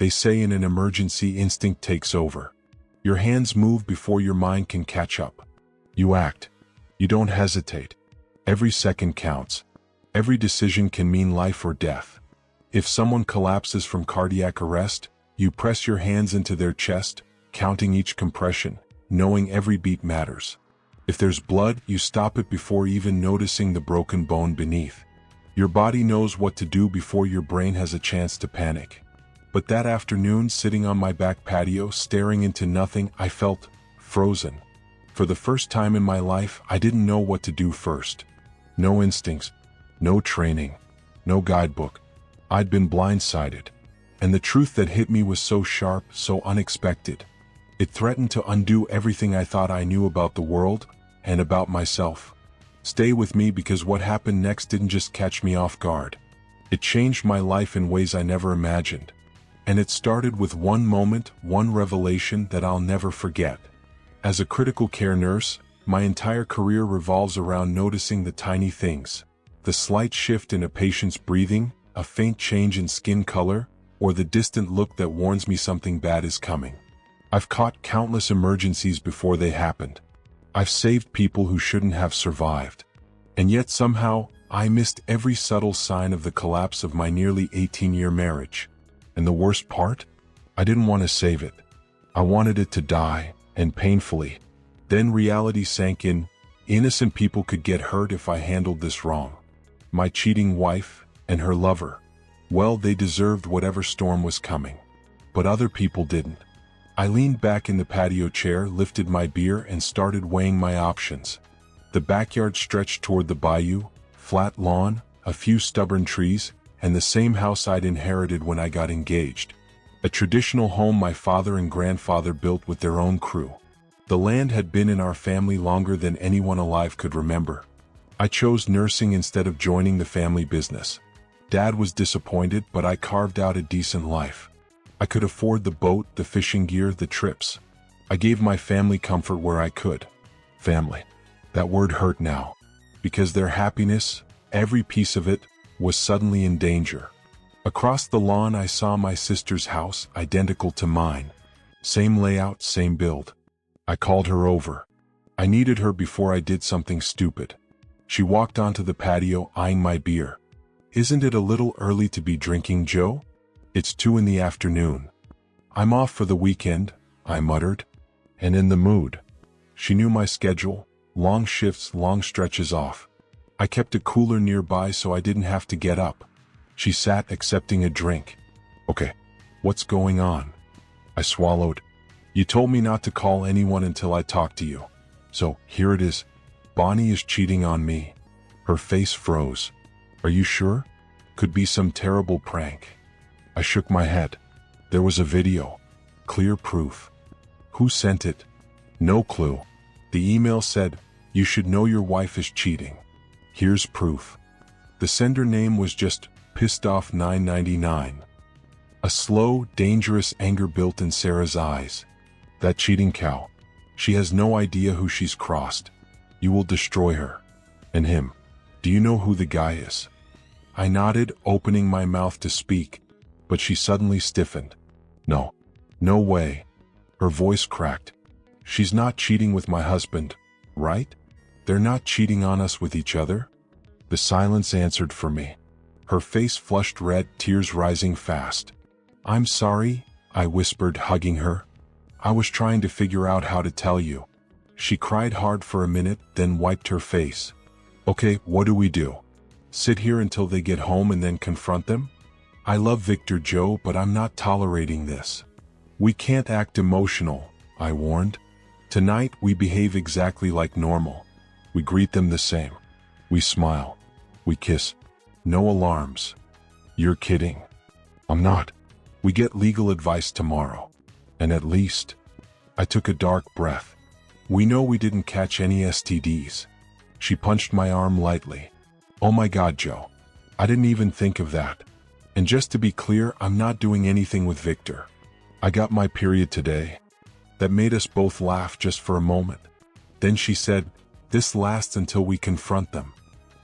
They say in an emergency, instinct takes over. Your hands move before your mind can catch up. You act. You don't hesitate. Every second counts. Every decision can mean life or death. If someone collapses from cardiac arrest, you press your hands into their chest, counting each compression, knowing every beat matters. If there's blood, you stop it before even noticing the broken bone beneath. Your body knows what to do before your brain has a chance to panic. But that afternoon, sitting on my back patio, staring into nothing, I felt frozen. For the first time in my life, I didn't know what to do first. No instincts, no training, no guidebook. I'd been blindsided. And the truth that hit me was so sharp, so unexpected. It threatened to undo everything I thought I knew about the world and about myself. Stay with me, because what happened next didn't just catch me off guard. It changed my life in ways I never imagined. And it started with one moment, one revelation that I'll never forget. As a critical care nurse, my entire career revolves around noticing the tiny things. The slight shift in a patient's breathing, a faint change in skin color, or the distant look that warns me something bad is coming. I've caught countless emergencies before they happened. I've saved people who shouldn't have survived. And yet somehow, I missed every subtle sign of the collapse of my nearly 18-year marriage. And the worst part? I didn't want to save it. I wanted it to die, and painfully. Then reality sank in. Innocent people could get hurt if I handled this wrong. My cheating wife and her lover. Well, they deserved whatever storm was coming. But other people didn't. I leaned back in the patio chair, lifted my beer, and started weighing my options. The backyard stretched toward the bayou, flat lawn, a few stubborn trees, and the same house I'd inherited when I got engaged. A traditional home my father and grandfather built with their own crew. The land had been in our family longer than anyone alive could remember. I chose nursing instead of joining the family business. Dad was disappointed, but I carved out a decent life. I could afford the boat, the fishing gear, the trips. I gave my family comfort where I could. Family. That word hurt now. Because their happiness, every piece of it, was suddenly in danger. Across the lawn I saw my sister's house, identical to mine. Same layout, same build. I called her over. I needed her before I did something stupid. She walked onto the patio, eyeing my beer. "Isn't it a little early to be drinking, Joe? It's 2 in the afternoon." "I'm off for the weekend," I muttered. "And in the mood." She knew my schedule, long shifts, long stretches off. I kept a cooler nearby so I didn't have to get up. She sat accepting a drink. "Okay, what's going on?" I swallowed. "You told me not to call anyone until I talked to you. So, here it is. Bonnie is cheating on me." Her face froze. "Are you sure? Could be some terrible prank." I shook my head. There was a video. Clear proof. Who sent it? No clue. The email said, "You should know your wife is cheating. Here's proof." The sender name was just Pissed Off 999. A slow, dangerous anger built in Sarah's eyes. That cheating cow. She has no idea who she's crossed. You will destroy her. And him. Do you know who the guy is? I nodded, opening my mouth to speak, but she suddenly stiffened. "No. No way." Her voice cracked. "She's not cheating with my husband, right? They're not cheating on us with each other?" The silence answered for me. Her face flushed red, tears rising fast. "I'm sorry," I whispered, hugging her. "I was trying to figure out how to tell you." She cried hard for a minute, then wiped her face. "Okay, what do we do? Sit here until they get home and then confront them? I love Victor, Joe, but I'm not tolerating this." "We can't act emotional," I warned. "Tonight we behave exactly like normal. We greet them the same. We smile. We kiss. No alarms." "You're kidding." "I'm not. We get legal advice tomorrow. And at least..." I took a dark breath. "We know we didn't catch any STDs." She punched my arm lightly. "Oh my God, Joe. I didn't even think of that. And just to be clear, I'm not doing anything with Victor. I got my period today." That made us both laugh just for a moment. Then she said, "This lasts until we confront them.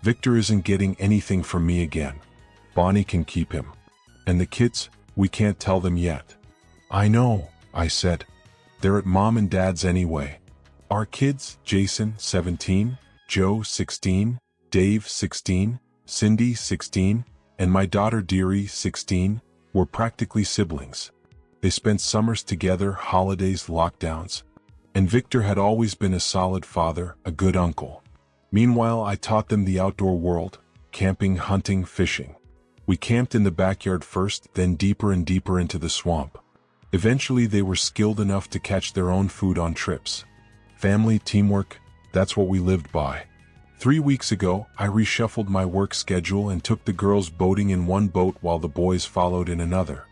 Victor isn't getting anything from me again. Bonnie can keep him. And the kids, We can't tell them yet. I know, I said. They're at Mom and Dad's anyway. Our kids, Jason, 17, Joe, 16, Dave, 16, Cindy, 16, and my daughter Deary, 16, were practically siblings. They spent summers together, holidays, lockdowns. And Victor had always been a solid father, a good uncle. Meanwhile, I taught them the outdoor world, camping, hunting, fishing. We camped in the backyard first, then deeper and deeper into the swamp. Eventually, they were skilled enough to catch their own food on trips. Family, teamwork, that's what we lived by. 3 weeks ago, I reshuffled my work schedule and took the girls boating in one boat while the boys followed in another.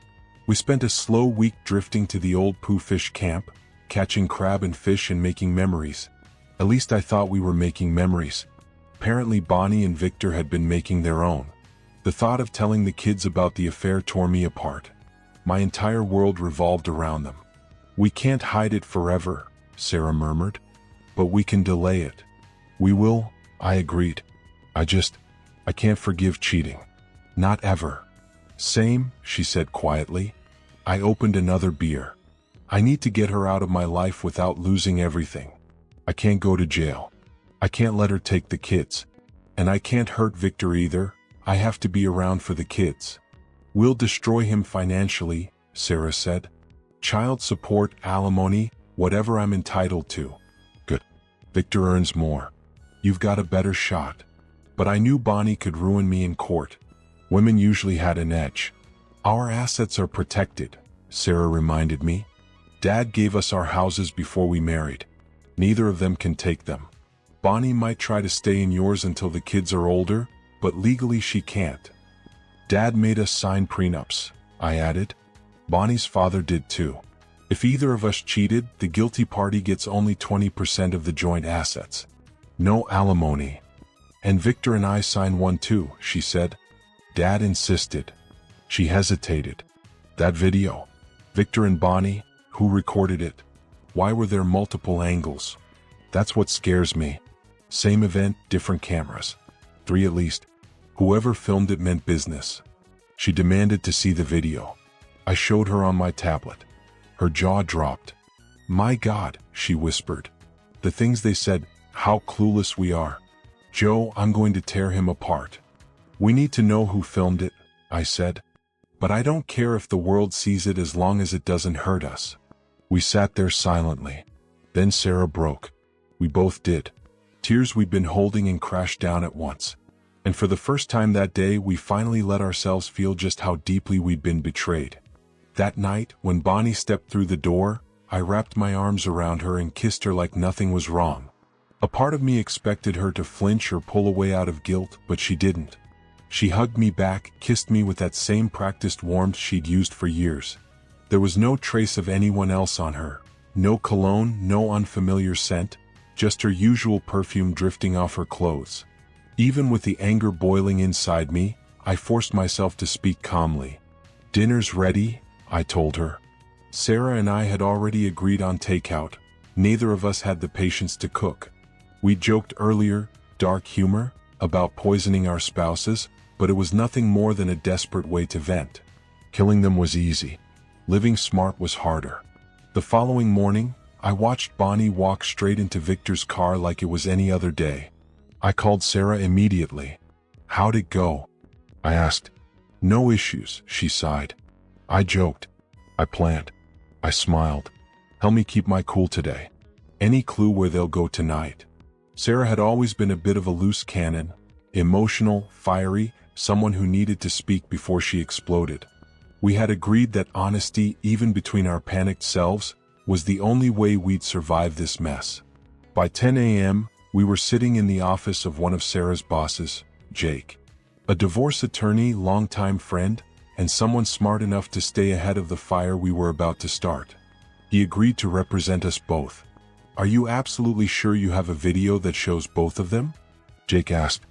We spent a slow week drifting to the old Pooh Fish camp, catching crab and fish and making memories. At least I thought we were making memories. Apparently Bonnie and Victor had been making their own. The thought of telling the kids about the affair tore me apart. My entire world revolved around them. We can't hide it forever, Sarah murmured. But we can delay it. We will, I agreed. I can't forgive cheating. Not ever. Same, she said quietly. I opened another beer. I need to get her out of my life without losing everything. I can't go to jail. I can't let her take the kids. And I can't hurt Victor either. I have to be around for the kids. We'll destroy him financially, Sarah said. Child support, alimony, whatever I'm entitled to. Good. Victor earns more. You've got a better shot. But I knew Bonnie could ruin me in court. Women usually had an edge. Our assets are protected, Sarah reminded me. Dad gave us our houses before we married. Neither of them can take them. Bonnie might try to stay in yours until the kids are older, but legally she can't. Dad made us sign prenups, I added. Bonnie's father did too. If either of us cheated, the guilty party gets only 20% of the joint assets. No alimony. And Victor and I signed one too, she said. Dad insisted. She hesitated. That video. Victor and Bonnie, who recorded it? Why were there multiple angles? That's what scares me. Same event, different cameras. 3 at least. Whoever filmed it meant business. She demanded to see the video. I showed her on my tablet. Her jaw dropped. My God, she whispered. The things they said, how clueless we are. Joe, I'm going to tear him apart. We need to know who filmed it, I said. But I don't care if the world sees it as long as it doesn't hurt us. We sat there silently. Then Sarah broke. We both did. Tears we'd been holding and crashed down at once. And for the first time that day, we finally let ourselves feel just how deeply we'd been betrayed. That night, when Bonnie stepped through the door, I wrapped my arms around her and kissed her like nothing was wrong. A part of me expected her to flinch or pull away out of guilt, but she didn't. She hugged me back, kissed me with that same practiced warmth she'd used for years. There was no trace of anyone else on her. No cologne, no unfamiliar scent, just her usual perfume drifting off her clothes. Even with the anger boiling inside me, I forced myself to speak calmly. Dinner's ready, I told her. Sarah and I had already agreed on takeout. Neither of us had the patience to cook. We joked earlier, dark humor, about poisoning our spouses, but it was nothing more than a desperate way to vent. Killing them was easy. Living smart was harder. The following morning, I watched Bonnie walk straight into Victor's car like it was any other day. I called Sarah immediately. How'd it go? I asked. No issues, she sighed. I joked. I planned. I smiled. Help me keep my cool today. Any clue where they'll go tonight? Sarah had always been a bit of a loose cannon, emotional, fiery, someone who needed to speak before she exploded. We had agreed that honesty, even between our panicked selves, was the only way we'd survive this mess. By 10 a.m., we were sitting in the office of one of Sarah's bosses, Jake. A divorce attorney, longtime friend, and someone smart enough to stay ahead of the fire we were about to start. He agreed to represent us both. Are you absolutely sure you have a video that shows both of them? Jake asked.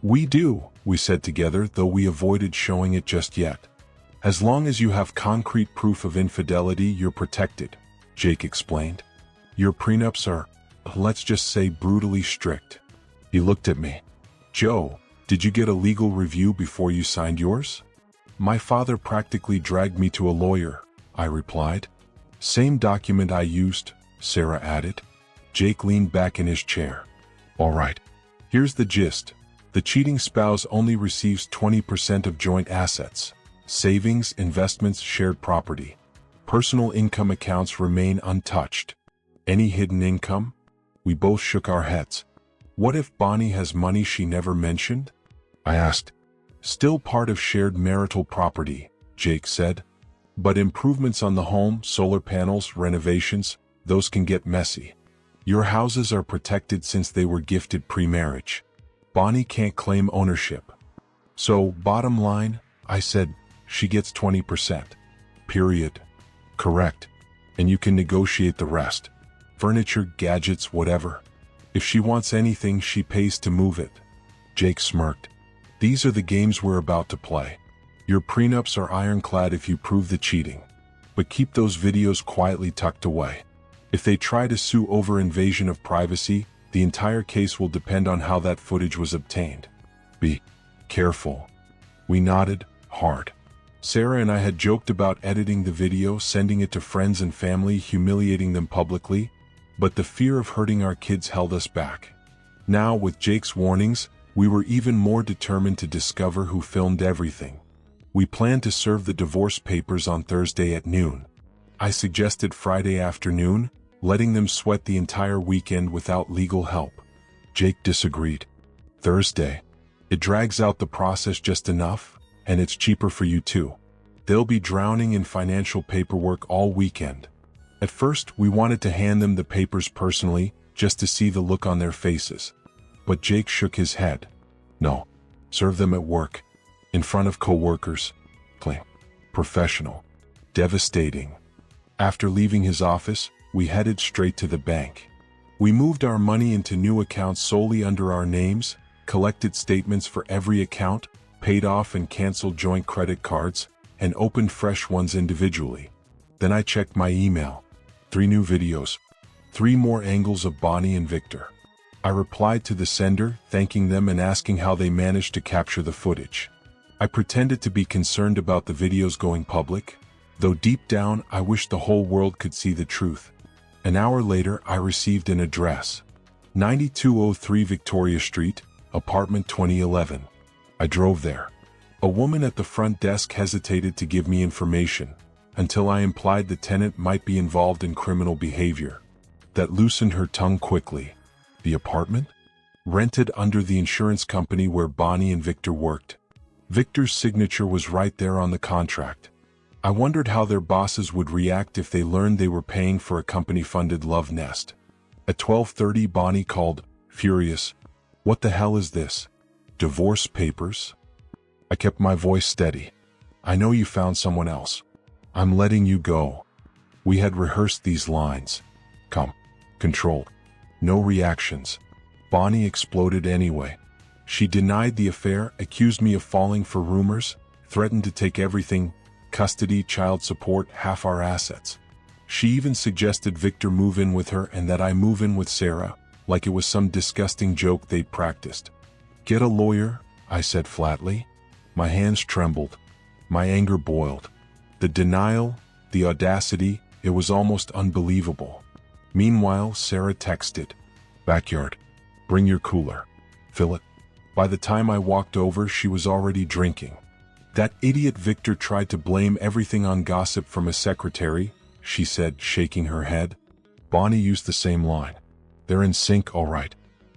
We do, we said together, though we avoided showing it just yet. As long as you have concrete proof of infidelity, you're protected, Jake explained. Your prenups are, let's just say, brutally strict. He looked at me. Joe, did you get a legal review before you signed yours? My father practically dragged me to a lawyer, I replied. Same document I used, Sarah added. Jake leaned back in his chair. All right. Here's the gist. The cheating spouse only receives 20% of joint assets. Savings, investments, shared property. Personal income accounts remain untouched. Any hidden income? We both shook our heads. What if Bonnie has money she never mentioned? I asked. Still part of shared marital property, Jake said. But improvements on the home, solar panels, renovations, those can get messy. Your houses are protected since they were gifted pre-marriage. Bonnie can't claim ownership. So, bottom line, I said, she gets 20%. Period. Correct. And you can negotiate the rest. Furniture, gadgets, whatever. If she wants anything, she pays to move it. Jake smirked. These are the games we're about to play. Your prenups are ironclad if you prove the cheating. But keep those videos quietly tucked away. If they try to sue over invasion of privacy, the entire case will depend on how that footage was obtained. Be careful. We nodded, hard. Sarah and I had joked about editing the video, sending it to friends and family, humiliating them publicly, but the fear of hurting our kids held us back. Now, with Jake's warnings, we were even more determined to discover who filmed everything. We planned to serve the divorce papers on Thursday at noon. I suggested Friday afternoon, letting them sweat the entire weekend without legal help. Jake disagreed. Thursday. It drags out the process just enough, and it's cheaper for you too. They'll be drowning in financial paperwork all weekend. At first, we wanted to hand them the papers personally, just to see the look on their faces. But Jake shook his head. No. Serve them at work. In front of co-workers. Plain. Professional. Devastating. After leaving his office, we headed straight to the bank. We moved our money into new accounts solely under our names, collected statements for every account, paid off and canceled joint credit cards, and opened fresh ones individually. Then I checked my email. 3 new videos. 3 more angles of Bonnie and Victor. I replied to the sender, thanking them and asking how they managed to capture the footage. I pretended to be concerned about the videos going public, though deep down I wished the whole world could see the truth. An hour later, I received an address. 9203 Victoria Street, apartment 2011. I drove there. A woman at the front desk hesitated to give me information, until I implied the tenant might be involved in criminal behavior. That loosened her tongue quickly. The apartment? Rented under the insurance company where Bonnie and Victor worked. Victor's signature was right there on the contract. I wondered how their bosses would react if they learned they were paying for a company-funded love nest. At 12:30, Bonnie called, furious. What the hell is this? Divorce papers? I kept my voice steady. I know you found someone else. I'm letting you go. We had rehearsed these lines. Calm. Controlled. No reactions. Bonnie exploded anyway. She denied the affair, accused me of falling for rumors, threatened to take everything, custody, child support, half our assets. She even suggested Victor move in with her and that I move in with Sarah, like it was some disgusting joke they'd practiced. Get a lawyer, I said flatly. My hands trembled. My anger boiled. The denial, the audacity, it was almost unbelievable. Meanwhile, Sarah texted. Backyard. Bring your cooler. Fill it. By the time I walked over, she was already drinking. That idiot Victor tried to blame everything on gossip from his secretary, she said, shaking her head. Bonnie used the same line. They're in sync, all right.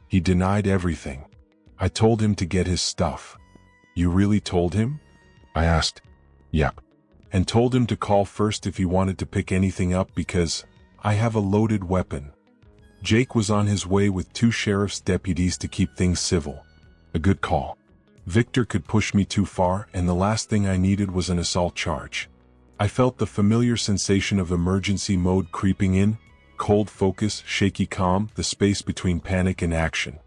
He denied everything. I told him to get his stuff. You really told him? I asked. Yep. And told him to call first if he wanted to pick anything up because I have a loaded weapon. Jake was on his way with 2 sheriff's deputies to keep things civil. A good call. Victor could push me too far, and the last thing I needed was an assault charge. I felt the familiar sensation of emergency mode creeping in, cold focus, shaky calm, the space between panic and action.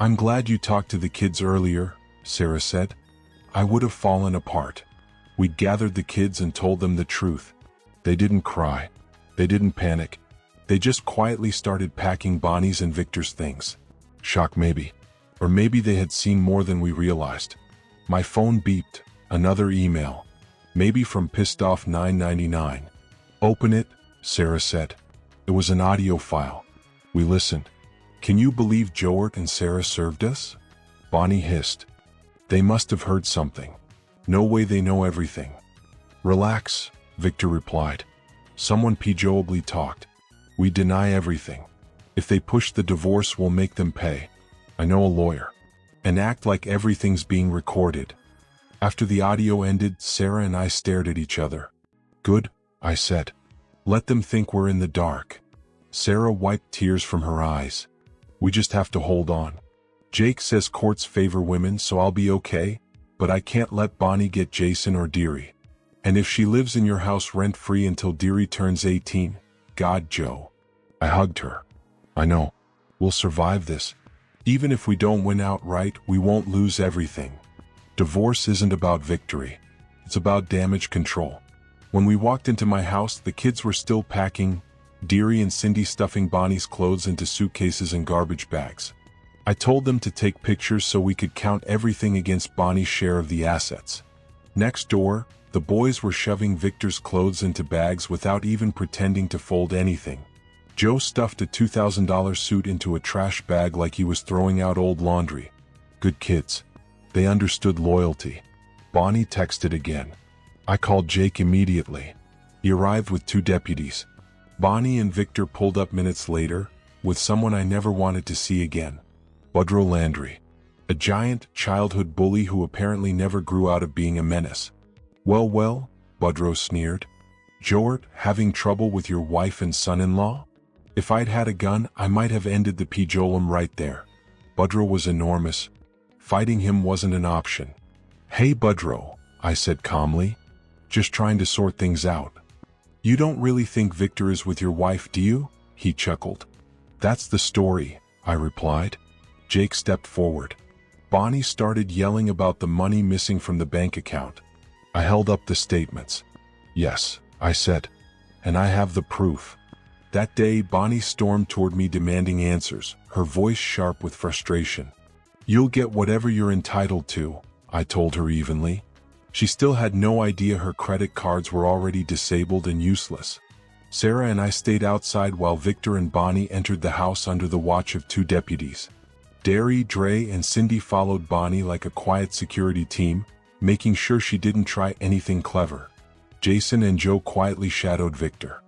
I'm glad you talked to the kids earlier, Sarah said. I would have fallen apart. We gathered the kids and told them the truth. They didn't cry. They didn't panic. They just quietly started packing Bonnie's and Victor's things. Shock maybe. Or maybe they had seen more than we realized. My phone beeped. Another email. Maybe from Pissed Off 999. Open it, Sarah said. It was an audio file. We listened. Can you believe Joert and Sarah served us? Bonnie hissed. They must have heard something. No way they know everything. Relax, Victor replied. Someone pejorably talked. We deny everything. If they push the divorce, we'll make them pay. I know a lawyer. And act like everything's being recorded. After the audio ended, Sarah and I stared at each other. Good, I said. Let them think we're in the dark. Sarah wiped tears from her eyes. We just have to hold on. Jake says courts favor women, so I'll be okay, but I can't let Bonnie get Jason or Deary. And if she lives in your house rent-free until Deary turns 18, God, Joe. I hugged her. I know. We'll survive this. Even if we don't win outright, we won't lose everything. Divorce isn't about victory. It's about damage control. When we walked into my house, the kids were still packing, Deary and Cindy stuffing Bonnie's clothes into suitcases and garbage bags. I told them to take pictures so we could count everything against Bonnie's share of the assets. Next door, the boys were shoving Victor's clothes into bags without even pretending to fold anything. Joe stuffed a $2,000 suit into a trash bag like he was throwing out old laundry. Good kids. They understood loyalty. Bonnie texted again. I called Jake immediately. He arrived with 2 deputies. Bonnie and Victor pulled up minutes later, with someone I never wanted to see again. Budrow Landry. A giant, childhood bully who apparently never grew out of being a menace. Well, Budrow sneered. Joert, having trouble with your wife and son-in-law? If I'd had a gun, I might have ended the pejolum right there. Budrow was enormous. Fighting him wasn't an option. Hey Budrow, I said calmly. Just trying to sort things out. You don't really think Victor is with your wife, do you? He chuckled. That's the story, I replied. Jake stepped forward. Bonnie started yelling about the money missing from the bank account. I held up the statements. Yes, I said. And I have the proof. That day, Bonnie stormed toward me demanding answers, her voice sharp with frustration. You'll get whatever you're entitled to, I told her evenly. She still had no idea her credit cards were already disabled and useless. Sarah and I stayed outside while Victor and Bonnie entered the house under the watch of 2 deputies. Deary, Dre, and Cindy followed Bonnie like a quiet security team, making sure she didn't try anything clever. Jason and Joe quietly shadowed Victor.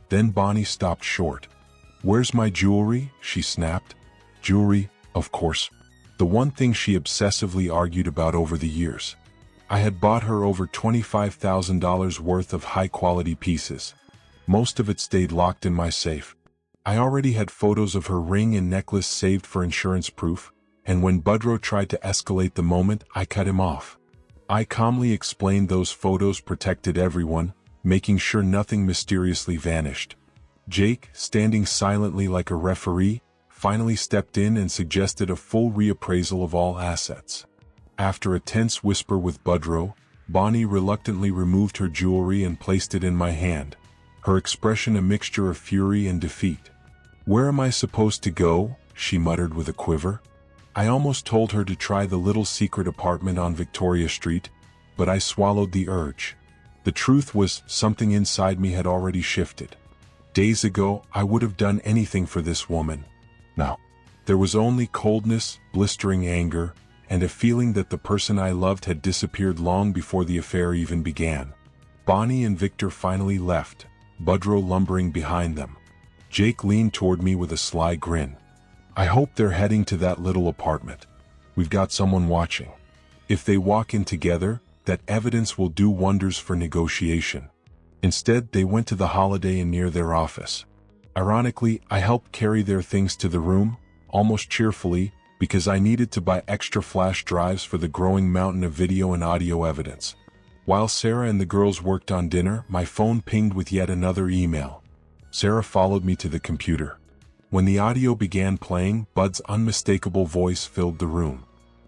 Then Bonnie stopped short. Where's my jewelry? She snapped. Jewelry, of course. The one thing she obsessively argued about over the years. I had bought her over $25,000 worth of high-quality pieces. Most of it stayed locked in my safe. I already had photos of her ring and necklace saved for insurance proof, and when Budrow tried to escalate the moment, I cut him off. I calmly explained those photos protected everyone, making sure nothing mysteriously vanished. Jake, standing silently like a referee, finally stepped in and suggested a full reappraisal of all assets. After a tense whisper with Budrow, Bonnie reluctantly removed her jewelry and placed it in my hand, her expression a mixture of fury and defeat. Where am I supposed to go? She muttered with a quiver. I almost told her to try the little secret apartment on Victoria Street, but I swallowed the urge. The truth was, something inside me had already shifted. Days ago, I would have done anything for this woman. Now, there was only coldness, blistering anger, and a feeling that the person I loved had disappeared long before the affair even began. Bonnie and Victor finally left, Budrow lumbering behind them. Jake leaned toward me with a sly grin. I hope they're heading to that little apartment. We've got someone watching. If they walk in together, that evidence will do wonders for negotiation. Instead, they went to the Holiday Inn near their office. Ironically, I helped carry their things to the room, almost cheerfully, because I needed to buy extra flash drives for the growing mountain of video and audio evidence. While Sarah and the girls worked on dinner, my phone pinged with yet another email. Sarah followed me to the computer. When the audio began playing, Bud's unmistakable voice filled the room.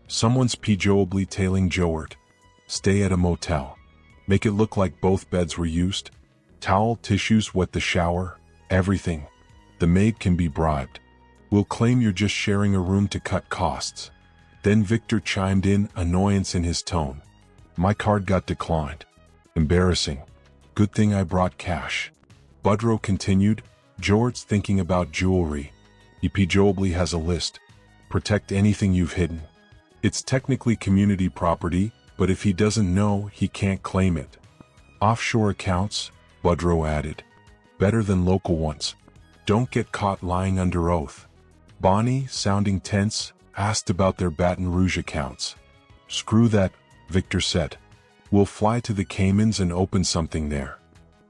Someone's pejorably tailing Joert. Stay at a motel. Make it look like both beds were used. Towel, tissues, wet the shower, everything. The maid can be bribed. We'll claim you're just sharing a room to cut costs. Then Victor chimed in, annoyance in his tone. My card got declined. Embarrassing. Good thing I brought cash. Budrow continued, George's thinking about jewelry. He probably has a list. Protect anything you've hidden. It's technically community property, but if he doesn't know, he can't claim it. Offshore accounts, Budrow added. Better than local ones. Don't get caught lying under oath. Bonnie, sounding tense, asked about their Baton Rouge accounts. Screw that, Victor said. We'll fly to the Caymans and open something there.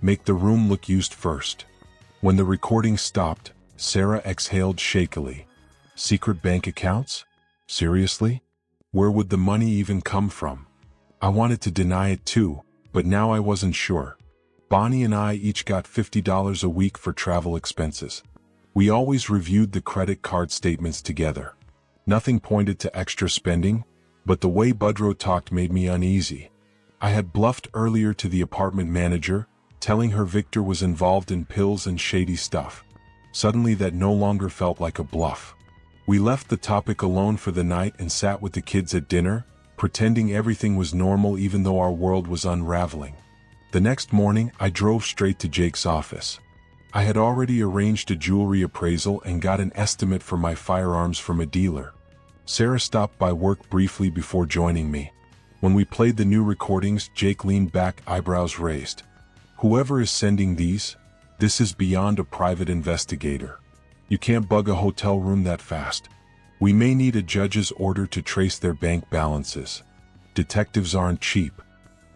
Make the room look used first. When the recording stopped, Sarah exhaled shakily. Secret bank accounts? Seriously? Where would the money even come from? I wanted to deny it too, but now I wasn't sure. Bonnie and I each got $50 a week for travel expenses. We always reviewed the credit card statements together. Nothing pointed to extra spending, but the way Budrow talked made me uneasy. I had bluffed earlier to the apartment manager, telling her Victor was involved in pills and shady stuff. Suddenly that no longer felt like a bluff. We left the topic alone for the night and sat with the kids at dinner, pretending everything was normal even though our world was unraveling. The next morning, I drove straight to Jake's office. I had already arranged a jewelry appraisal and got an estimate for my firearms from a dealer. Sarah stopped by work briefly before joining me. When we played the new recordings, Jake leaned back, eyebrows raised. Whoever is sending these, this is beyond a private investigator. You can't bug a hotel room that fast. We may need a judge's order to trace their bank balances. Detectives aren't cheap.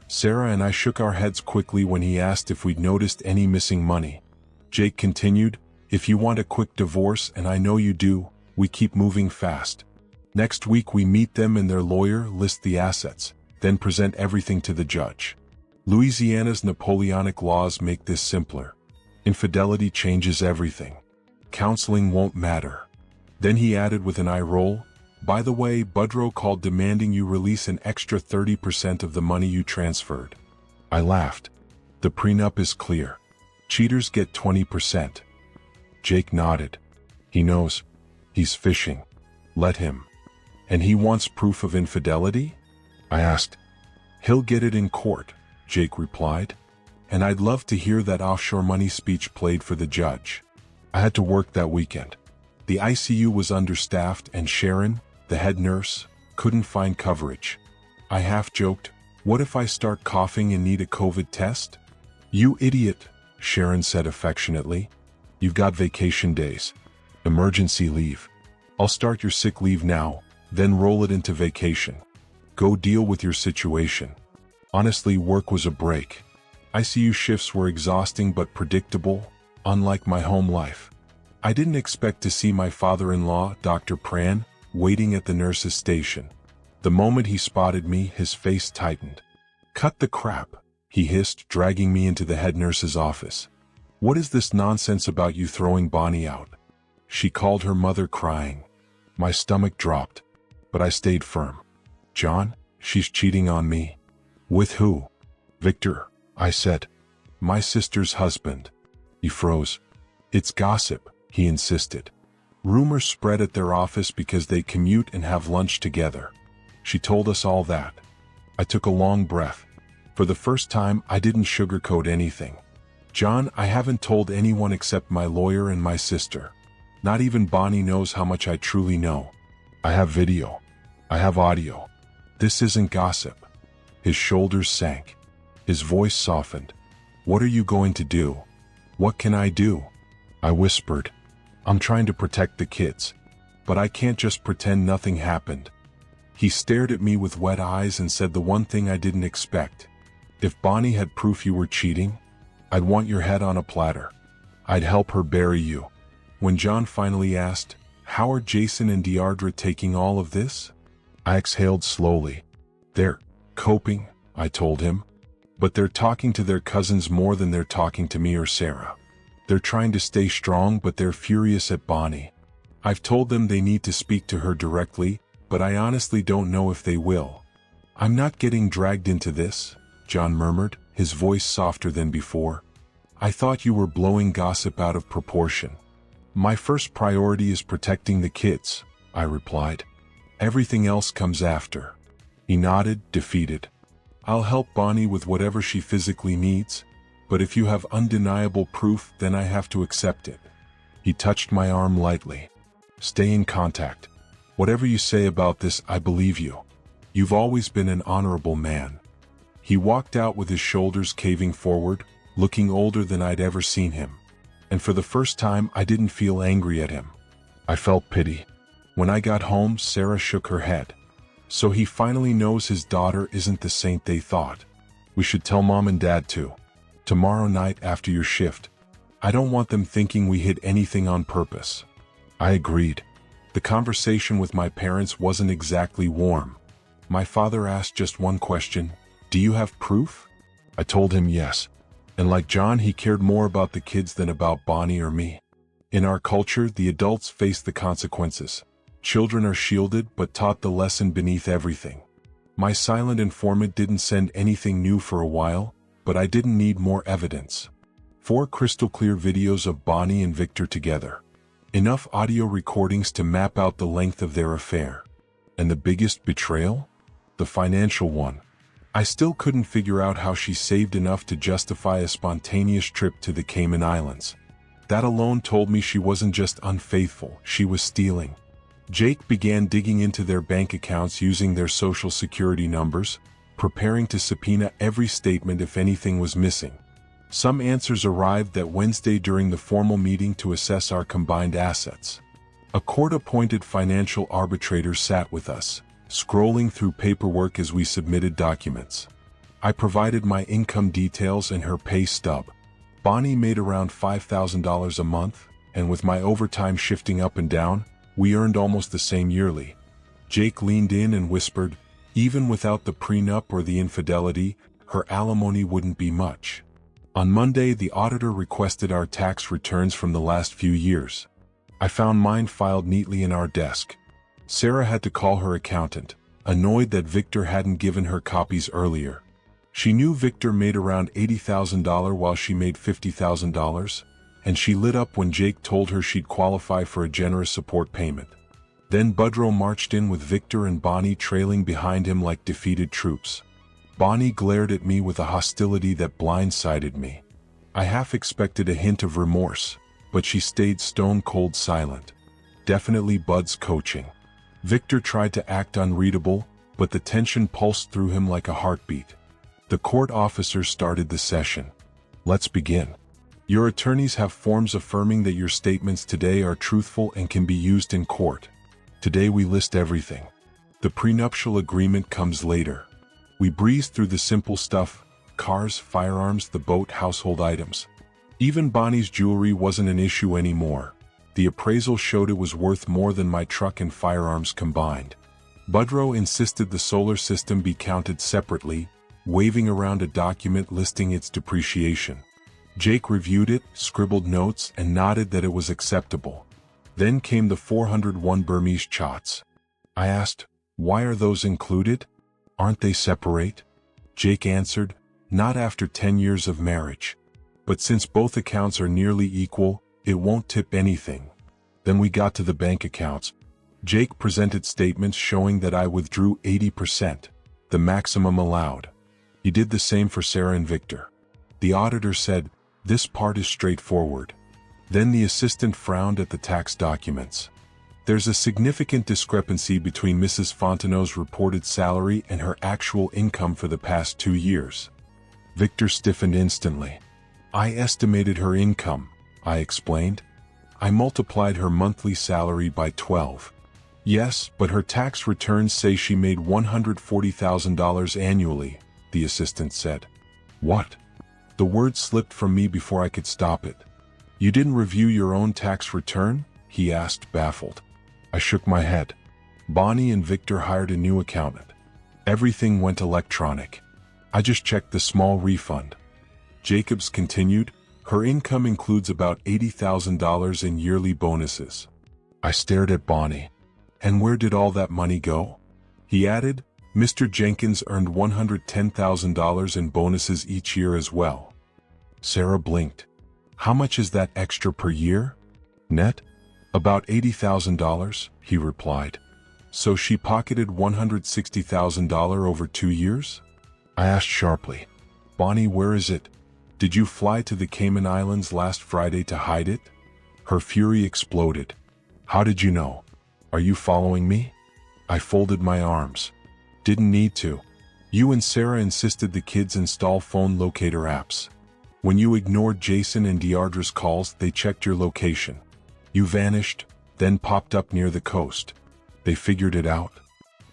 Sarah and I shook our heads quickly when he asked if we'd noticed any missing money. Jake continued, if you want a quick divorce, and I know you do, we keep moving fast. Next week we meet them and their lawyer, list the assets, then present everything to the judge. Louisiana's Napoleonic laws make this simpler. Infidelity changes everything. Counseling won't matter. Then he added with an eye roll, by the way, Budrow called demanding you release an extra 30% of the money you transferred. I laughed. The prenup is clear. Cheaters get 20%. Jake nodded. He knows. He's fishing. Let him. And he wants proof of infidelity? I asked. He'll get it in court, Jake replied. And I'd love to hear that offshore money speech played for the judge. I had to work that weekend. The ICU was understaffed and Sharon, the head nurse, couldn't find coverage. I half joked, what if I start coughing and need a COVID test? You idiot, Sharon said affectionately. You've got vacation days. Emergency leave. I'll start your sick leave now, then roll it into vacation. Go deal with your situation. Honestly, work was a break. ICU shifts were exhausting but predictable, unlike my home life. I didn't expect to see my father-in-law, Dr. Pran, waiting at the nurse's station. The moment he spotted me, his face tightened. Cut the crap, he hissed, dragging me into the head nurse's office. What is this nonsense about you throwing Bonnie out? She called her mother crying. My stomach dropped, but I stayed firm. John, she's cheating on me. With who? Victor, I said. My sister's husband. He froze. It's gossip, he insisted. Rumors spread at their office because they commute and have lunch together. She told us all that. I took a long breath. For the first time, I didn't sugarcoat anything. John, I haven't told anyone except my lawyer and my sister. Not even Bonnie knows how much I truly know. I have video. I have audio. This isn't gossip. His shoulders sank. His voice softened. What are you going to do? What can I do? I whispered. I'm trying to protect the kids. But I can't just pretend nothing happened. He stared at me with wet eyes and said the one thing I didn't expect. If Bonnie had proof you were cheating, I'd want your head on a platter. I'd help her bury you. When John finally asked, how are Jason and Deardra taking all of this? I exhaled slowly. They're coping, I told him. But they're talking to their cousins more than they're talking to me or Sarah. They're trying to stay strong, but they're furious at Bonnie. I've told them they need to speak to her directly, but I honestly don't know if they will. I'm not getting dragged into this, John murmured, his voice softer than before. I thought you were blowing gossip out of proportion. My first priority is protecting the kids, I replied. Everything else comes after. He nodded, defeated. I'll help Bonnie with whatever she physically needs, but if you have undeniable proof, then I have to accept it. He touched my arm lightly. Stay in contact. Whatever you say about this, I believe you. You've always been an honorable man. He walked out with his shoulders caving forward, looking older than I'd ever seen him. And for the first time, I didn't feel angry at him. I felt pity. When I got home, Sarah shook her head. So he finally knows his daughter isn't the saint they thought. We should tell Mom and Dad too. Tomorrow night after your shift. I don't want them thinking we hid anything on purpose. I agreed. The conversation with my parents wasn't exactly warm. My father asked just one question, "Do you have proof?" I told him yes. And like John, he cared more about the kids than about Bonnie or me. In our culture, the adults face the consequences. Children are shielded but taught the lesson beneath everything. My silent informant didn't send anything new for a while, but I didn't need more evidence. 4 crystal-clear videos of Bonnie and Victor together. Enough audio recordings to map out the length of their affair. And the biggest betrayal? The financial one. I still couldn't figure out how she saved enough to justify a spontaneous trip to the Cayman Islands. That alone told me she wasn't just unfaithful, she was stealing. Jake began digging into their bank accounts using their social security numbers, preparing to subpoena every statement if anything was missing. Some answers arrived that Wednesday during the formal meeting to assess our combined assets. A court-appointed financial arbitrator sat with us, scrolling through paperwork as we submitted documents. I provided my income details and her pay stub. Bonnie made around $5,000 a month, and with my overtime shifting up and down, we earned almost the same yearly. Jake leaned in and whispered, even without the prenup or the infidelity, her alimony wouldn't be much. On Monday, the auditor requested our tax returns from the last few years. I found mine filed neatly in our desk. Sarah had to call her accountant, annoyed that Victor hadn't given her copies earlier. She knew Victor made around $80,000 while she made $50,000, and she lit up when Jake told her she'd qualify for a generous support payment. Then Budrow marched in with Victor and Bonnie trailing behind him like defeated troops. Bonnie glared at me with a hostility that blindsided me. I half expected a hint of remorse, but she stayed stone-cold silent. Definitely Bud's coaching. Victor tried to act unreadable, but the tension pulsed through him like a heartbeat. The court officer started the session. Let's begin. Your attorneys have forms affirming that your statements today are truthful and can be used in court. Today we list everything. The prenuptial agreement comes later. We breezed through the simple stuff: cars, firearms, the boat, household items. Even Bonnie's jewelry wasn't an issue anymore. The appraisal showed it was worth more than my truck and firearms combined. Budrow insisted the solar system be counted separately, waving around a document listing its depreciation. Jake reviewed it, scribbled notes, and nodded that it was acceptable. Then came the 401 Burmese chots. I asked, "Why are those included? Aren't they separate?" Jake answered, "Not after 10 years of marriage. But since both accounts are nearly equal, it won't tip anything." Then we got to the bank accounts. Jake presented statements showing that I withdrew 80%, the maximum allowed. He did the same for Sarah and Victor. The auditor said, "This part is straightforward." Then the assistant frowned at the tax documents. "There's a significant discrepancy between Mrs. Fontenot's reported salary and her actual income for the past 2 years. Victor stiffened instantly. "I estimated her income," I explained. "I multiplied her monthly salary by 12. "Yes, but her tax returns say she made $140,000 annually," the assistant said. "What?" The word slipped from me before I could stop it. "You didn't review your own tax return?" he asked, baffled. I shook my head. Bonnie and Victor hired a new accountant. Everything went electronic. I just checked the small refund. Jacobs continued, "Her income includes about $80,000 in yearly bonuses." I stared at Bonnie. "And where did all that money go?" He added, "Mr. Jenkins earned $110,000 in bonuses each year as well." Sarah blinked. "How much is that extra per year?" "Net? About $80,000, he replied. "So she pocketed $160,000 over 2 years?" I asked sharply. Bonnie, where is it? Did you fly to the Cayman Islands last Friday to hide it? Her fury exploded. How did you know? Are you following me? I folded my arms. Didn't need to. You and Sarah insisted the kids install phone locator apps. When you ignored Jason and Deardra's calls, they checked your location. You vanished, then popped up near the coast. They figured it out.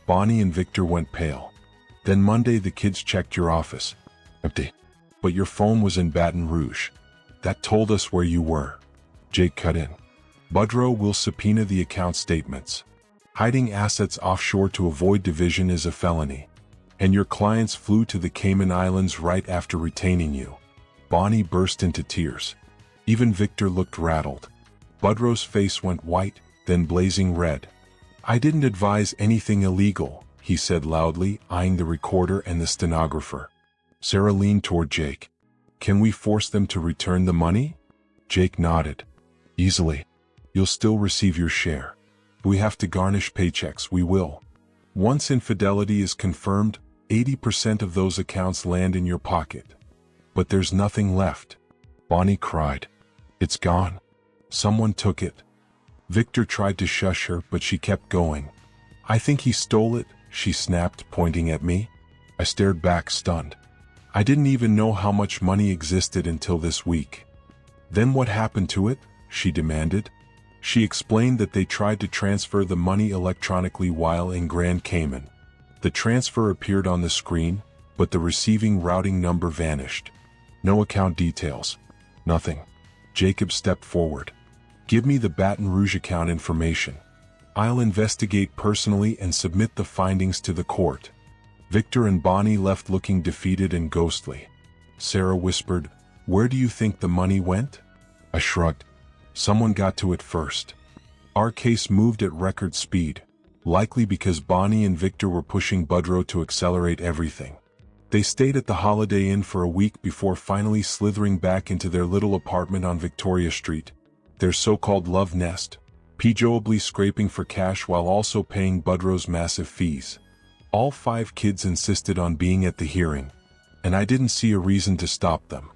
Bonnie and Victor went pale. Then Monday the kids checked your office. Empty. But your phone was in Baton Rouge. That told us where you were. Jake cut in. Budrow will subpoena the account statements. Hiding assets offshore to avoid division is a felony. And your clients flew to the Cayman Islands right after retaining you. Bonnie burst into tears. Even Victor looked rattled. Budrow's face went white, then blazing red. I didn't advise anything illegal, he said loudly, eyeing the recorder and the stenographer. Sarah leaned toward Jake. Can we force them to return the money? Jake nodded. Easily. You'll still receive your share. If we have to garnish paychecks, we will. Once infidelity is confirmed, 80% of those accounts land in your pocket. But there's nothing left. Bonnie cried. It's gone. Someone took it. Victor tried to shush her, but she kept going. I think he stole it, she snapped, pointing at me. I stared back, stunned. I didn't even know how much money existed until this week. Then what happened to it? She demanded. She explained that they tried to transfer the money electronically while in Grand Cayman. The transfer appeared on the screen, but the receiving routing number vanished. No account details. Nothing. Jacob stepped forward. Give me the Baton Rouge account information. I'll investigate personally and submit the findings to the court. Victor and Bonnie left looking defeated and ghostly. Sarah whispered, Where do you think the money went? I shrugged. Someone got to it first. Our case moved at record speed, likely because Bonnie and Victor were pushing Budrow to accelerate everything. They stayed at the Holiday Inn for a week before finally slithering back into their little apartment on Victoria Street, their so-called love nest, pejorably scraping for cash while also paying Budrow's massive fees. All 5 kids insisted on being at the hearing, and I didn't see a reason to stop them.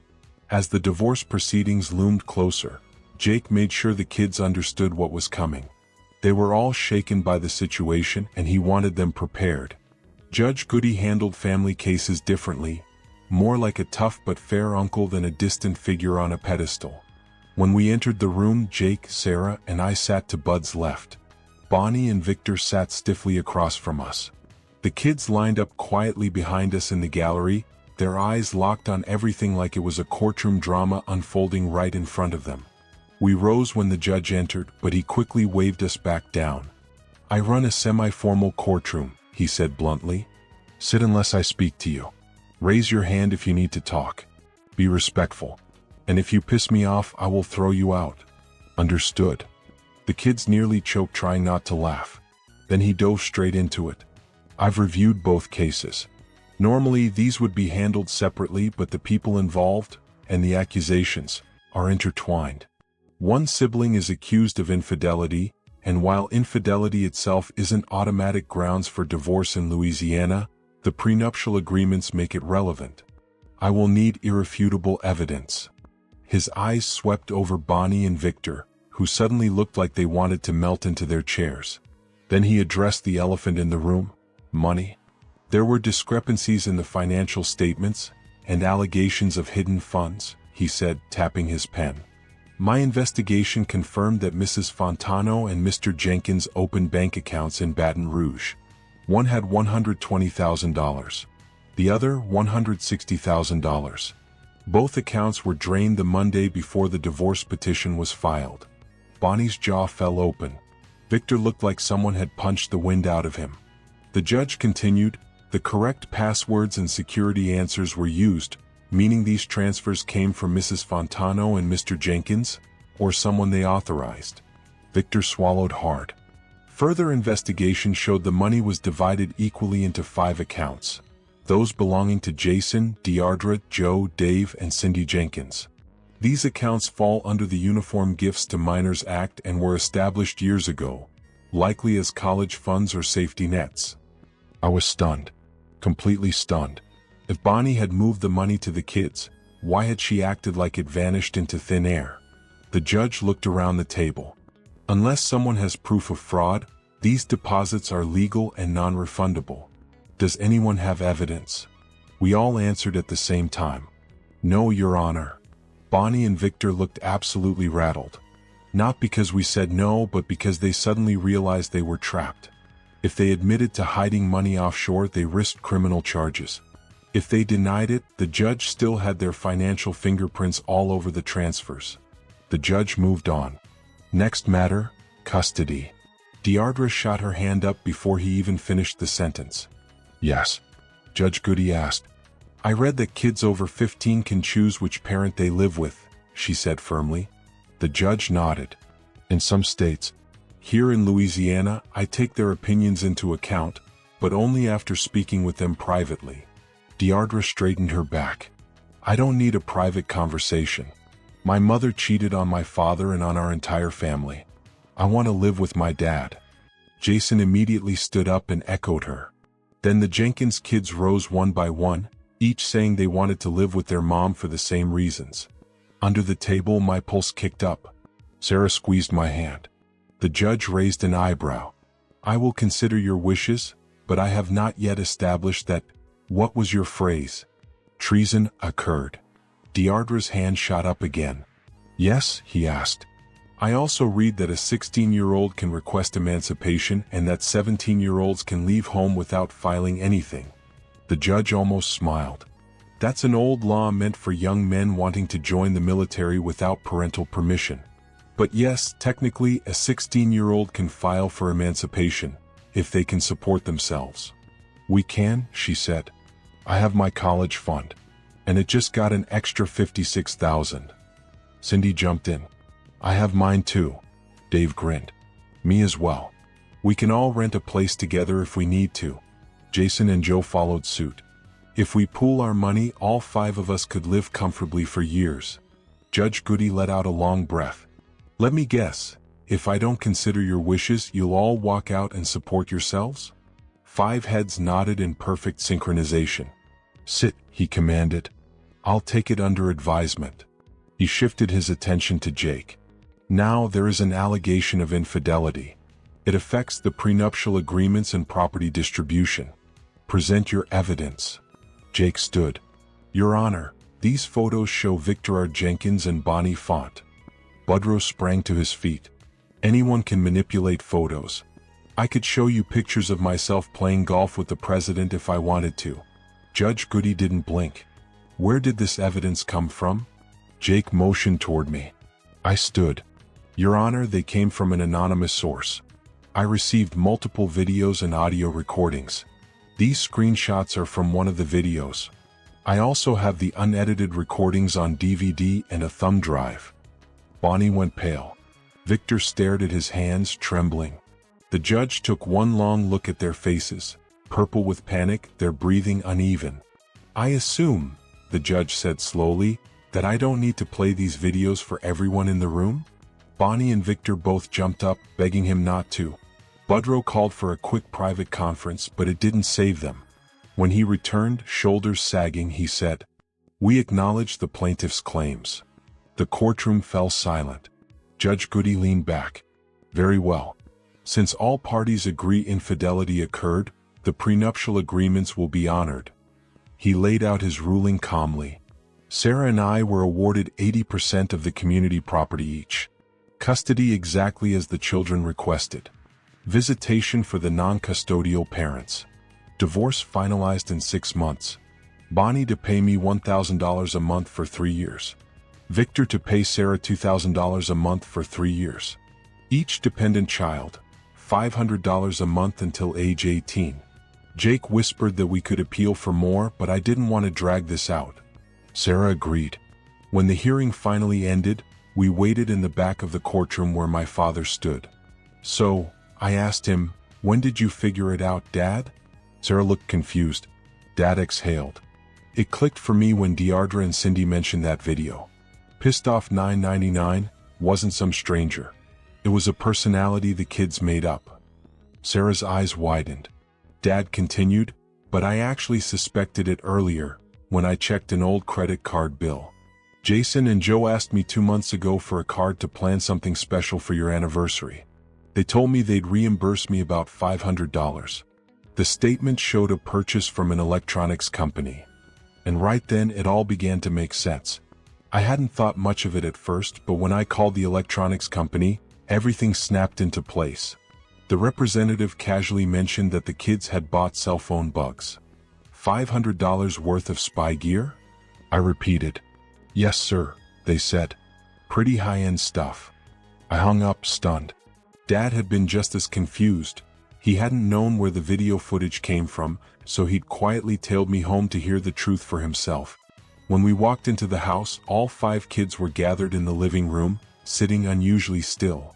As the divorce proceedings loomed closer, Jake made sure the kids understood what was coming. They were all shaken by the situation and he wanted them prepared. Judge Goody handled family cases differently, more like a tough but fair uncle than a distant figure on a pedestal. When we entered the room, Jake, Sarah, and I sat to Bud's left. Bonnie and Victor sat stiffly across from us. The kids lined up quietly behind us in the gallery, their eyes locked on everything like it was a courtroom drama unfolding right in front of them. We rose when the judge entered, but he quickly waved us back down. I run a semi-formal courtroom, he said bluntly. Sit unless I speak to you. Raise your hand if you need to talk. Be respectful. And if you piss me off, I will throw you out. Understood. The kids nearly choked trying not to laugh. Then he dove straight into it. I've reviewed both cases. Normally these would be handled separately, but the people involved, and the accusations, are intertwined. One sibling is accused of infidelity, and while infidelity itself isn't automatic grounds for divorce in Louisiana, the prenuptial agreements make it relevant. I will need irrefutable evidence. His eyes swept over Bonnie and Victor, who suddenly looked like they wanted to melt into their chairs. Then he addressed the elephant in the room, money. There were discrepancies in the financial statements, and allegations of hidden funds, he said, tapping his pen. My investigation confirmed that Mrs. Fontano and Mr. Jenkins opened bank accounts in Baton Rouge. One had $120,000. The other, $160,000. Both accounts were drained the Monday before the divorce petition was filed. Bonnie's jaw fell open. Victor looked like someone had punched the wind out of him. The judge continued, the correct passwords and security answers were used, meaning these transfers came from Mrs. Fontano and Mr. Jenkins, or someone they authorized. Victor swallowed hard. Further investigation showed the money was divided equally into 5 accounts, those belonging to Jason, Deardra, Joe, Dave, and Cindy Jenkins. These accounts fall under the Uniform Gifts to Minors Act and were established years ago, likely as college funds or safety nets. I was stunned. Completely stunned. If Bonnie had moved the money to the kids, why had she acted like it vanished into thin air? The judge looked around the table. Unless someone has proof of fraud, these deposits are legal and non-refundable. Does anyone have evidence? We all answered at the same time. No, Your Honor. Bonnie and Victor looked absolutely rattled. Not because we said no, but because they suddenly realized they were trapped. If they admitted to hiding money offshore, they risked criminal charges. If they denied it, the judge still had their financial fingerprints all over the transfers. The judge moved on. Next matter, custody. Deardra shot her hand up before he even finished the sentence. Yes. Judge Goody asked. I read that kids over 15 can choose which parent they live with, she said firmly. The judge nodded. In some states, here in Louisiana, I take their opinions into account, but only after speaking with them privately. Deardra straightened her back. I don't need a private conversation. My mother cheated on my father and on our entire family. I want to live with my dad. Jason immediately stood up and echoed her. Then the Jenkins kids rose one by one, each saying they wanted to live with their mom for the same reasons. Under the table, my pulse kicked up. Sarah squeezed my hand. The judge raised an eyebrow. I will consider your wishes, but I have not yet established that. What was your phrase? Treason occurred. Deardra's hand shot up again. Yes, he asked. I also read that a 16-year-old can request emancipation and that 17-year-olds can leave home without filing anything. The judge almost smiled. That's an old law meant for young men wanting to join the military without parental permission. But yes, technically, a 16-year-old can file for emancipation, if they can support themselves. We can, she said. I have my college fund, and it just got an extra $56,000. Cindy jumped in. I have mine too. Dave grinned. Me as well. We can all rent a place together if we need to. Jason and Joe followed suit. If we pool our money, all 5 of us could live comfortably for years. Judge Goody let out a long breath. Let me guess, if I don't consider your wishes, you'll all walk out and support yourselves? 5 heads nodded in perfect synchronization. Sit, he commanded. I'll take it under advisement. He shifted his attention to Jake. Now there is an allegation of infidelity. It affects the prenuptial agreements and property distribution. Present your evidence. Jake stood. Your Honor, these photos show Victor R. Jenkins and Bonnie Font. Budrow sprang to his feet. Anyone can manipulate photos. I could show you pictures of myself playing golf with the president if I wanted to. Judge Goody didn't blink. Where did this evidence come from? Jake motioned toward me. I stood. Your Honor, they came from an anonymous source. I received multiple videos and audio recordings. These screenshots are from one of the videos. I also have the unedited recordings on DVD and a thumb drive. Bonnie went pale. Victor stared at his hands, trembling. The judge took one long look at their faces, purple with panic, their breathing uneven. I assume, the judge said slowly, that I don't need to play these videos for everyone in the room? Bonnie and Victor both jumped up, begging him not to. Budrow called for a quick private conference, but it didn't save them. When he returned, shoulders sagging, he said, We acknowledge the plaintiff's claims. The courtroom fell silent. Judge Goody leaned back. Very well. Since all parties agree infidelity occurred, the prenuptial agreements will be honored. He laid out his ruling calmly. Sarah and I were awarded 80% of the community property each. Custody exactly as the children requested. Visitation for the non-custodial parents. Divorce finalized in 6 months. Bonnie to pay me $1,000 a month for 3 years. Victor to pay Sarah $2,000 a month for 3 years. Each dependent child, $500 a month until age 18. Jake whispered that we could appeal for more, but I didn't want to drag this out. Sarah agreed. When the hearing finally ended, we waited in the back of the courtroom where my father stood. So, I asked him, when did you figure it out, Dad? Sarah looked confused. Dad exhaled. It clicked for me when Deardra and Cindy mentioned that video. Pissed off 999 wasn't some stranger. It was a personality the kids made up. Sarah's eyes widened. Dad continued, But I actually suspected it earlier, when I checked an old credit card bill. Jason and Joe asked me 2 months ago for a card to plan something special for your anniversary. They told me they'd reimburse me about $500. The statement showed a purchase from an electronics company. And right then it all began to make sense. I hadn't thought much of it at first, but when I called the electronics company, everything snapped into place. The representative casually mentioned that the kids had bought cell phone bugs. $500 worth of spy gear? I repeated. Yes, sir, they said. Pretty high-end stuff. I hung up, stunned. Dad had been just as confused. He hadn't known where the video footage came from, so he'd quietly tailed me home to hear the truth for himself. When we walked into the house, all 5 kids were gathered in the living room, sitting unusually still.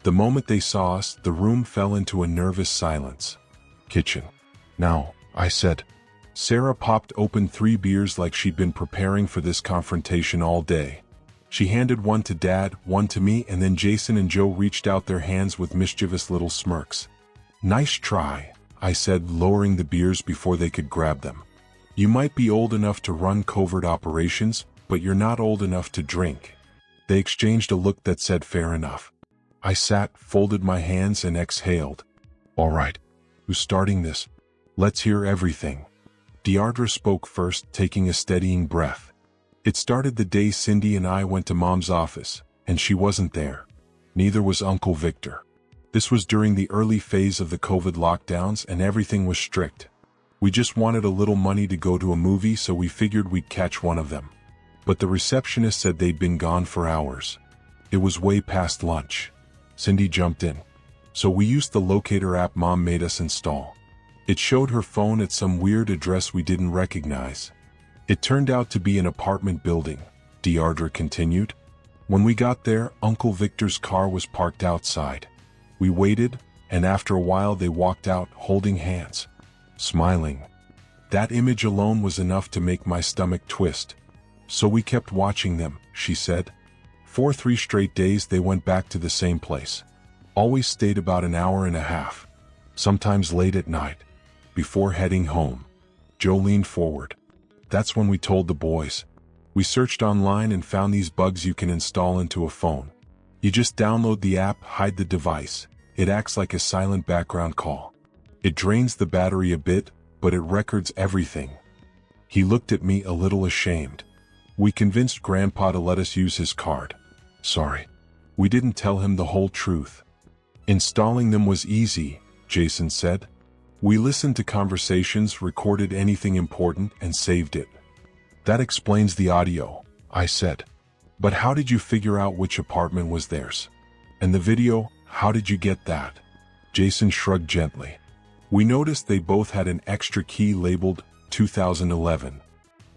The moment they saw us, the room fell into a nervous silence. Kitchen. Now, I said. Sarah popped open 3 beers like she'd been preparing for this confrontation all day. She handed one to Dad, one to me, and then Jason and Joe reached out their hands with mischievous little smirks. Nice try, I said, lowering the beers before they could grab them. You might be old enough to run covert operations, but you're not old enough to drink. They exchanged a look that said fair enough. I sat, folded my hands, and exhaled. All right, who's starting this? Let's hear everything. Deirdre spoke first, taking a steadying breath. It started the day Cindy and I went to Mom's office, and she wasn't there. Neither was Uncle Victor. This was during the early phase of the COVID lockdowns, and everything was strict. We just wanted a little money to go to a movie, so we figured we'd catch one of them. But the receptionist said they'd been gone for hours. It was way past lunch. Cindy jumped in. So we used the locator app Mom made us install. It showed her phone at some weird address we didn't recognize. It turned out to be an apartment building, Deirdre continued. When we got there, Uncle Victor's car was parked outside. We waited, and after a while they walked out, holding hands, smiling. That image alone was enough to make my stomach twist. So we kept watching them, she said. For 3 straight days they went back to the same place. Always stayed about an hour and a half. Sometimes late at night. Before heading home. Joe leaned forward. That's when we told the boys. We searched online and found these bugs you can install into a phone. You just download the app, hide the device. It acts like a silent background call. It drains the battery a bit, but it records everything. He looked at me a little ashamed. We convinced Grandpa to let us use his card. Sorry. We didn't tell him the whole truth. Installing them was easy, Jason said. We listened to conversations, recorded anything important, and saved it. That explains the audio, I said. But how did you figure out which apartment was theirs? And the video, how did you get that? Jason shrugged gently. We noticed they both had an extra key labeled 2011.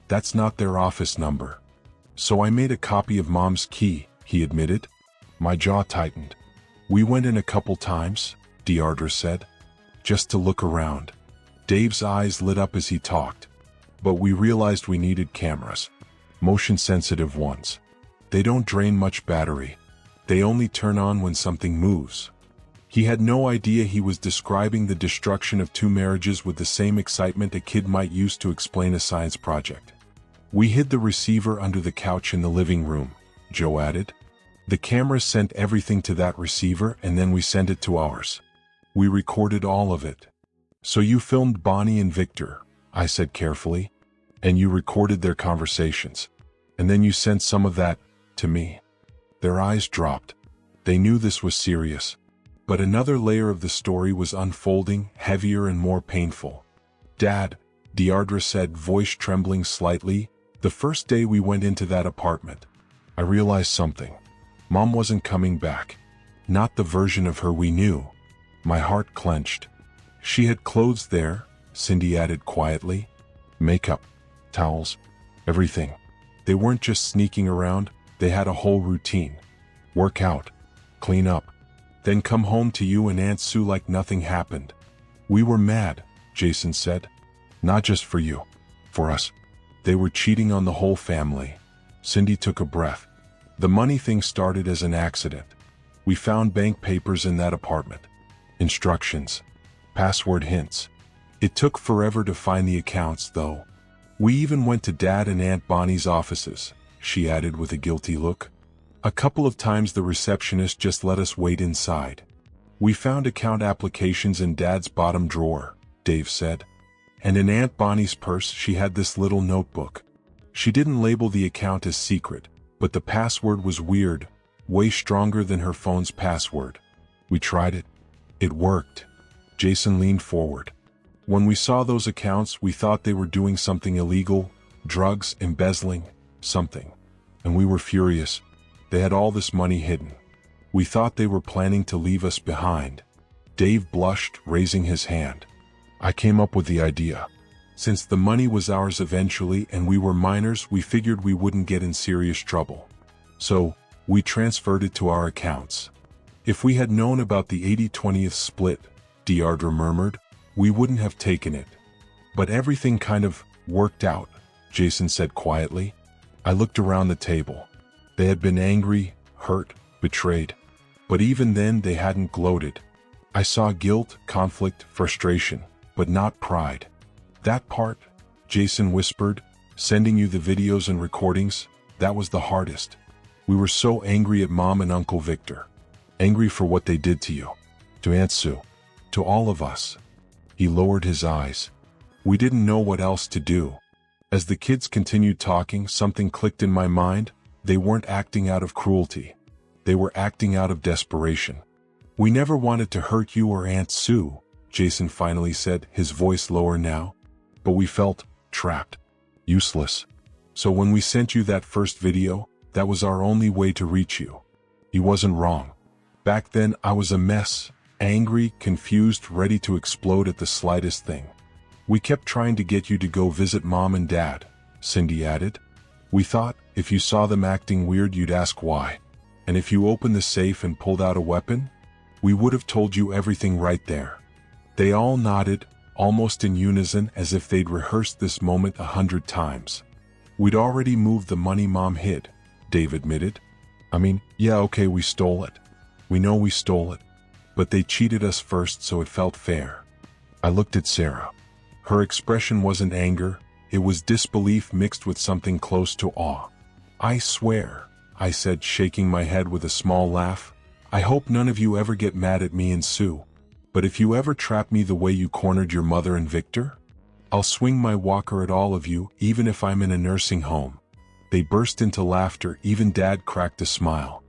That's not their office number. So I made a copy of Mom's key, he admitted. My jaw tightened. We went in a couple times, Deirdre said. Just to look around. Dave's eyes lit up as he talked. But we realized we needed cameras. Motion-sensitive ones. They don't drain much battery. They only turn on when something moves. He had no idea he was describing the destruction of 2 marriages with the same excitement a kid might use to explain a science project. We hid the receiver under the couch in the living room, Joe added. The cameras sent everything to that receiver and then we sent it to ours. We recorded all of it. So you filmed Bonnie and Victor, I said carefully, and you recorded their conversations. And then you sent some of that to me. Their eyes dropped. They knew this was serious. But another layer of the story was unfolding, heavier and more painful. Dad, Deirdre said, voice trembling slightly, the first day we went into that apartment, I realized something. Mom wasn't coming back. Not the version of her we knew. My heart clenched. She had clothes there, Cindy added quietly. Makeup, towels, everything. They weren't just sneaking around, they had a whole routine. Work out, clean up, then come home to you and Aunt Sue like nothing happened. We were mad, Jason said. Not just for you, for us. They were cheating on the whole family. Cindy took a breath. The money thing started as an accident. We found bank papers in that apartment. Instructions. Password hints. It took forever to find the accounts, though. We even went to Dad and Aunt Bonnie's offices, she added with a guilty look. A couple of times the receptionist just let us wait inside. We found account applications in Dad's bottom drawer, Dave said. And in Aunt Bonnie's purse she had this little notebook. She didn't label the account as secret, but the password was weird, way stronger than her phone's password. We tried it. It worked. Jason leaned forward. When we saw those accounts, we thought they were doing something illegal, drugs, embezzling, something. And we were furious. They had all this money hidden. We thought they were planning to leave us behind. Dave blushed, raising his hand. I came up with the idea. Since the money was ours eventually and we were minors, we figured we wouldn't get in serious trouble. So, we transferred it to our accounts. If we had known about the 80-20th split, Deardra murmured, we wouldn't have taken it. But everything kind of worked out, Jason said quietly. I looked around the table. They had been angry, hurt, betrayed. But even then they hadn't gloated. I saw guilt, conflict, frustration, but not pride. That part, Jason whispered, sending you the videos and recordings, that was the hardest. We were so angry at Mom and Uncle Victor. Angry for what they did to you. To Aunt Sue. To all of us. He lowered his eyes. We didn't know what else to do. As the kids continued talking, something clicked in my mind. They weren't acting out of cruelty. They were acting out of desperation. We never wanted to hurt you or Aunt Sue, Jason finally said, his voice lower now. But we felt trapped. Useless. So when we sent you that first video, that was our only way to reach you. He wasn't wrong. Back then I was a mess, angry, confused, ready to explode at the slightest thing. We kept trying to get you to go visit Mom and Dad, Cindy added. We thought, if you saw them acting weird you'd ask why. And if you opened the safe and pulled out a weapon, we would have told you everything right there. They all nodded, almost in unison, as if they'd rehearsed this moment 100 times. We'd already moved the money Mom hid, Dave admitted. I mean, yeah, okay, we stole it. We know we stole it. But they cheated us first, so it felt fair. I looked at Sarah. Her expression wasn't anger, it was disbelief mixed with something close to awe. I swear, I said, shaking my head with a small laugh, I hope none of you ever get mad at me and Sue. But if you ever trap me the way you cornered your mother and Victor, I'll swing my walker at all of you, even if I'm in a nursing home. They burst into laughter, even Dad cracked a smile.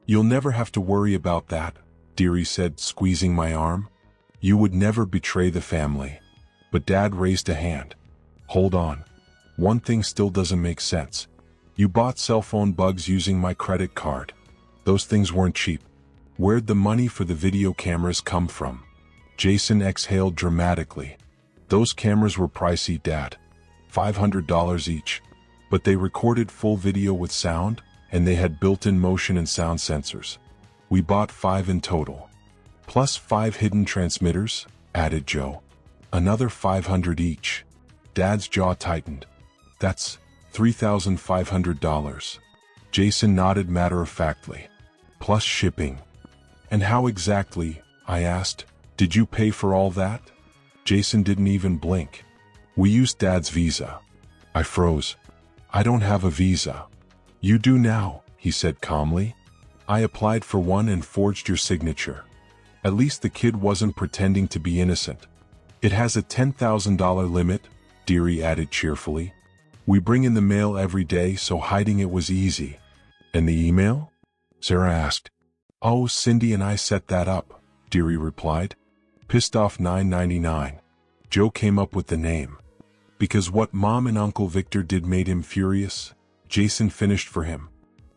You'll never have to worry about that, Dearie said, squeezing my arm. You would never betray the family. But Dad raised a hand. Hold on. One thing still doesn't make sense. You bought cell phone bugs using my credit card. Those things weren't cheap. Where'd the money for the video cameras come from? Jason exhaled dramatically. Those cameras were pricey, Dad. $500 each. But they recorded full video with sound, and they had built-in motion and sound sensors. We bought 5 in total. Plus 5 hidden transmitters, added Joe. Another $500 each. Dad's jaw tightened. That's $3,500. Jason nodded matter-of-factly. Plus shipping. And how exactly, I asked, did you pay for all that? Jason didn't even blink. We used Dad's visa. I froze. I don't have a visa. You do now, he said calmly. I applied for one and forged your signature. At least the kid wasn't pretending to be innocent. It has a $10,000 limit, Dearie added cheerfully. We bring in the mail every day, so hiding it was easy. And the email? Sarah asked. Oh, Cindy and I set that up, Dearie replied. Pissed off 999. Joe came up with the name. Because what Mom and Uncle Victor did made him furious, Jason finished for him.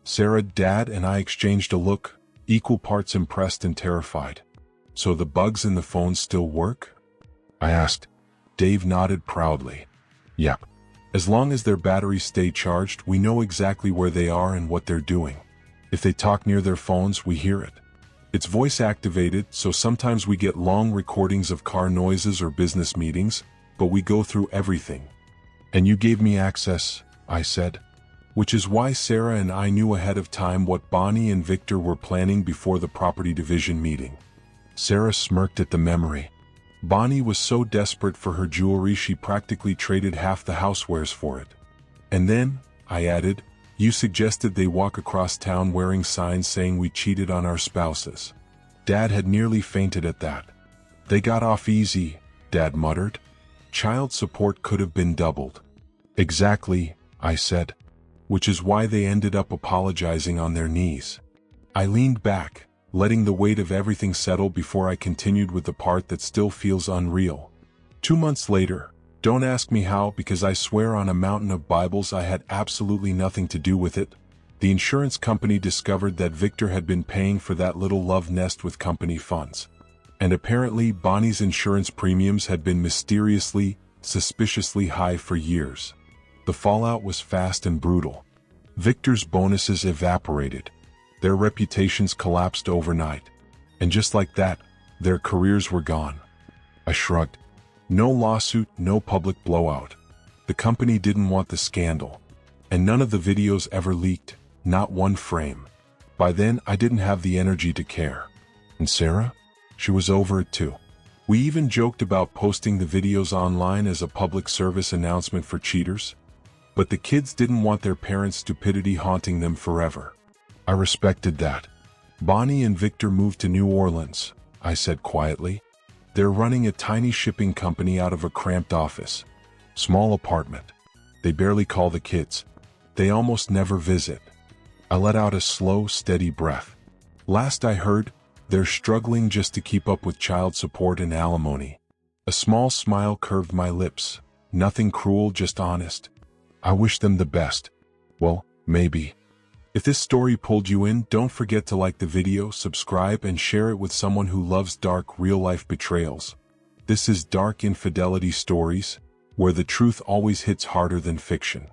Sarah, Dad, and I exchanged a look, equal parts impressed and terrified. So the bugs in the phone still work? I asked. Dave nodded proudly. Yep. As long as their batteries stay charged, we know exactly where they are and what they're doing. If they talk near their phones, we hear it. It's voice activated, so sometimes we get long recordings of car noises or business meetings, but we go through everything. And you gave me access, I said. Which is why Sarah and I knew ahead of time what Bonnie and Victor were planning before the property division meeting. Sarah smirked at the memory. Bonnie was so desperate for her jewelry she practically traded half the housewares for it. And then, I added, you suggested they walk across town wearing signs saying we cheated on our spouses. Dad had nearly fainted at that. They got off easy, Dad muttered. Child support could have been doubled. Exactly, I said. Which is why they ended up apologizing on their knees. I leaned back, letting the weight of everything settle before I continued with the part that still feels unreal. 2 months later, don't ask me how because I swear on a mountain of Bibles I had absolutely nothing to do with it, the insurance company discovered that Victor had been paying for that little love nest with company funds. And apparently Bonnie's insurance premiums had been mysteriously, suspiciously high for years. The fallout was fast and brutal. Victor's bonuses evaporated. Their reputations collapsed overnight. And just like that, their careers were gone. I shrugged. No lawsuit, no public blowout. The company didn't want the scandal. And none of the videos ever leaked, not one frame. By then, I didn't have the energy to care. And Sarah? She was over it too. We even joked about posting the videos online as a public service announcement for cheaters. But the kids didn't want their parents' stupidity haunting them forever. I respected that. Bonnie and Victor moved to New Orleans, I said quietly. They're running a tiny shipping company out of a cramped office. Small apartment. They barely call the kids. They almost never visit. I let out a slow, steady breath. Last I heard, they're struggling just to keep up with child support and alimony. A small smile curved my lips. Nothing cruel, just honest. I wish them the best. Well, maybe. If this story pulled you in, don't forget to like the video, subscribe, and share it with someone who loves dark, real-life betrayals. This is Dark Infidelity Stories, where the truth always hits harder than fiction.